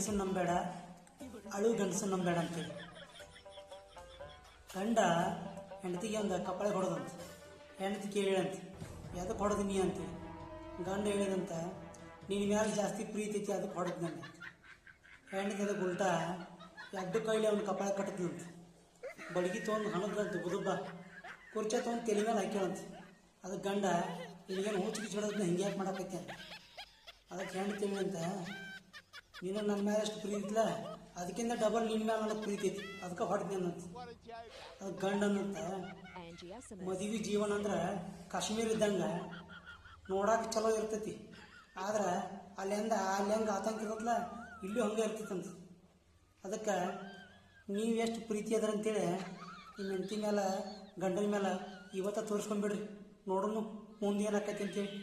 ಹೆಂಗಸನ್ನು ನಂಬೇಡ, ಅಳು ಗಂಡಸನ್ನು ನಂಬೇಡ ಅಂತೇಳಿ. ಗಂಡ ಹೆಂಡತಿಗೆ ಒಂದು ಕಪ್ಪಳೆ ಹೊಡೆದಂತ. ಹೆಂಡತಿ ಕೇಳಿದಂತೆ, ಅದಕ್ಕೆ ಹೊಡೆದು ನೀ ಅಂತೇಳಿ. ಗಂಡ ಹೇಳಿದಂತ, ನಿನ್ನ ಮ್ಯಾಲೆ ಜಾಸ್ತಿ ಪ್ರೀತಿ ಐತಿ ಅದಕ್ಕೆ ಹೊಡೆದು ನನ್ನ. ಹೆಂಡತಿ ಅದಕ್ಕೆ ಉಲ್ಟಾ ಎದ್ದು ಕೈಲಿ ಅವ್ನು ಕಪ್ಪಳೆ ಕಟ್ಟದಂತೆ. ಬಡಗಿ ತೊಗೊಂಡು ಹಣದಂತೆ ಗುದುಬ್ಬ ಕುರ್ಚೆ ತೊಗೊಂಡು ತಲೆ ಮೇಲೆ ಹಾಕ್ಯಾಳಂತೆ. ಅದಕ್ಕೆ ಗಂಡ ನಿನಗೇನು ಹುಚ್ಚು ಹೊಡೋದನ್ನ ಹಿಂಗೆ ಯಾಕೆ ಮಾಡಕೈತಿ ಅಂತ. ಅದಕ್ಕೆ ಹೆಂಡತಿ ಅಂತ, ನೀನು ನನ್ನ ಮೇಲೆ ಅಷ್ಟು ಪ್ರೀತಿ ಇಲ್ಲ, ಅದಕ್ಕಿಂತ ಡಬಲ್ ನಿನ್ನ ಮೇಲೆ ನನಗೆ ಪ್ರೀತಿ ಐತಿ ಅದಕ್ಕೆ ಹೊಡೆದ್ನಿ ಅನ್ನಂತ. ಅದಕ್ಕೆ ಗಂಡ ಅನ್ನಂತ, ಮದುವೆ ಜೀವನ ಅಂದ್ರೆ ಕಾಶ್ಮೀರ ಇದ್ದಂಗೆ ನೋಡಕ್ಕೆ ಚಲೋ ಇರ್ತೈತಿ, ಆದ್ರೆ ಅಲ್ಲಿ ಹೆಂಗೆ ಆತಂಕ ಇರತ್ತಲ್ಲ ಇಲ್ಲೂ ಹಂಗೆ ಇರ್ತೈತಂತ. ಅದಕ್ಕೆ ನೀವು ಎಷ್ಟು ಪ್ರೀತಿ ಅದ್ರ ಅಂತೇಳಿ ನಿಮ್ಮ ಹೆಂಡತಿ ಮೇಲೆ ಗಂಡನ ಮೇಲೆ ಇವತ್ತ ತೋರಿಸ್ಕೊಂಡ್ಬಿಡ್ರಿ, ನೋಡೋಣ ಮುಂದೆ ಏನಾಕೈತಿ ಅಂತೇಳಿ.